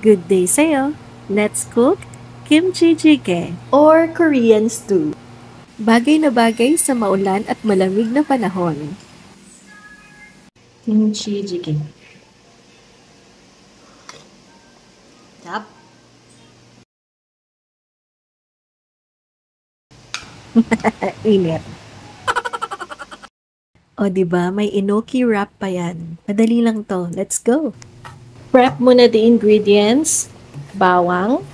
Good day sa'yo! Let's cook kimchi jjigae or Korean stew. Bagay na bagay sa maulan at malamig na panahon. Kimchi jjigae. Tap. Init. O diba, may enoki wrap pa yan. Madali lang to. Let's go! Prep muna the ingredients. Bawang,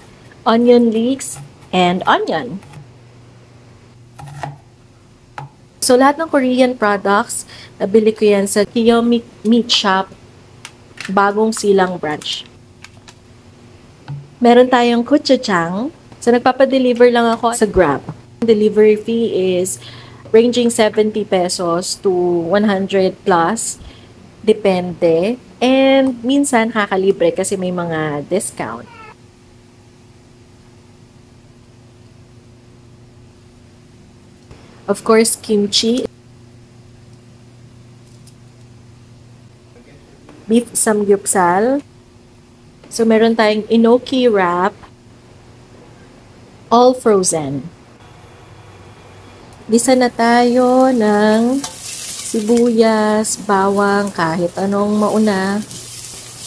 onion leeks, and onion. So, lahat ng Korean products, nabili ko yan sa Kiyomi Meat Shop, Bagong Silang Branch. Meron tayong gochujang. So, nagpapadeliver lang ako sa Grab. Delivery fee is ranging 70 pesos to 100 plus. Depende. And minsan kakalibre kasi may mga discount. Of course, kimchi. Beef samgyeopsal. So, meron tayong enoki wrap. All frozen. Gisa na tayo ng sibuyas, bawang, kahit anong mauna.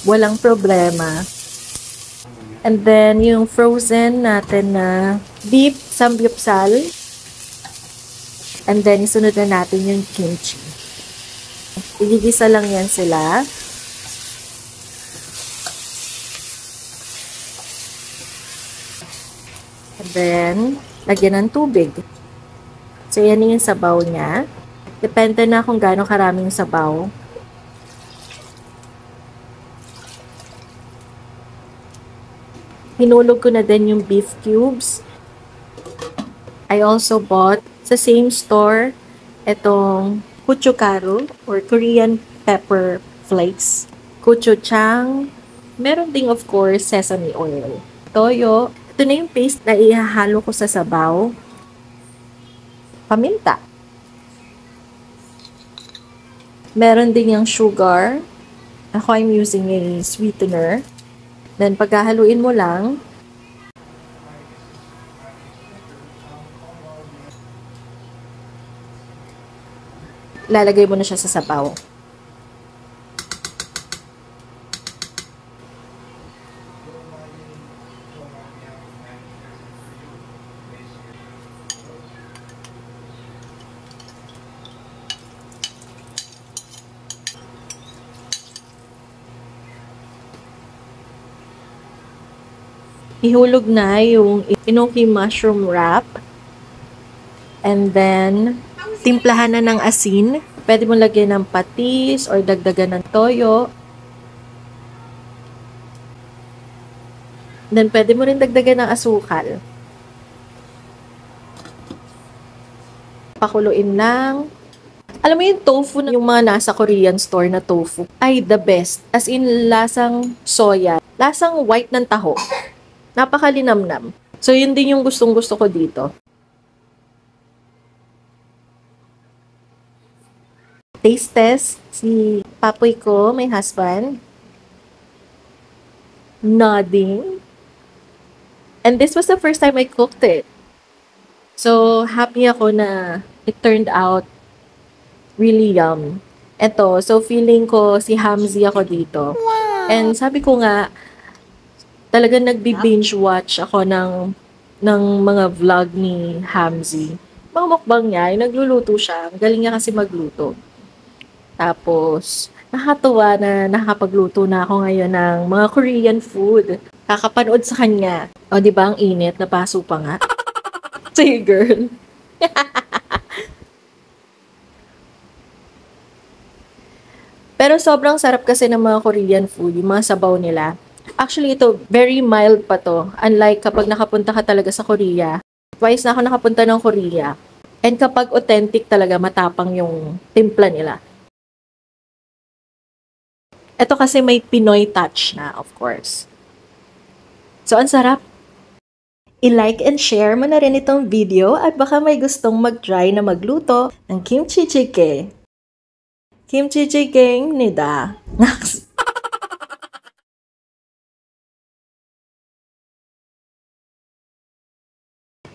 Walang problema. And then, yung frozen natin na beef samgyeopsal. And then, isunod na natin yung kimchi. Igigisa lang yan sila. And then, lagyan ng tubig. So, yan yung sabaw niya. Depende na kung gaano karaming sabaw. Hinulog ko na din yung beef cubes. I also bought sa same store itong gochugaru or Korean pepper flakes. Gochujang. Meron ding of course sesame oil. Toyo. Ito na yung paste na ihahalo ko sa sabaw. Paminta. Meron din yung sugar. Ako, I'm using a sweetener. Then, paghahaluin mo lang, lalagay mo na siya sa sabaw. Ihulog na yung enoki mushroom wrap. And then, timplahan na ng asin. Pwede mo lagyan ng patis or dagdagan ng toyo. Then, pwede mo rin dagdagan ng asukal. Pakuluin lang. Alam mo yung tofu, yung mga nasa Korean store na tofu, ay the best. As in, lasang soya. Lasang white ng taho. Napakalinamnam. So, yun din yung gustong-gusto ko dito. Taste test. Si papoy ko, my husband. Nodding. And this was the first time I cooked it. So, happy ako na it turned out really yum. Eto, so feeling ko si Hamzy ako dito. Wow. And sabi ko nga, talagang nagbi-binge watch ako ng mga vlog ni Hamzy. Mga mukbang niya, yung nagluluto siya. Ang galing niya kasi magluto. Tapos, nakakatuwa na nakapagluto na ako ngayon ng mga Korean food. Kakapanood sa kanya. O, di ba ang init? Napaso pa nga. Say, girl. Pero sobrang sarap kasi ng mga Korean food, yung mga sabaw nila. Actually, ito, very mild pa to. Unlike kapag nakapunta ka talaga sa Korea. Twice na ako nakapunta ng Korea. And kapag authentic talaga, matapang yung timpla nila. Ito kasi may Pinoy touch na, of course. So, ang sarap. I-like and share mo na rin itong video at baka may gustong mag-try na magluto ng kimchi jjigae. Kimchi jjigae nida.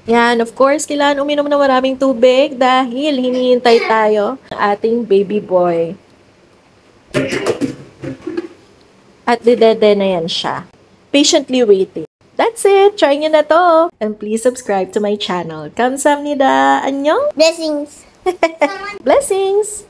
Yan, of course, kailangan uminom na maraming tubig dahil hinihintay tayo ng ating baby boy. At didede na yan siya. Patiently waiting. That's it! Try nyo na to! And please subscribe to my channel. Kamsahamnida! Annyeong! Blessings. Blessings!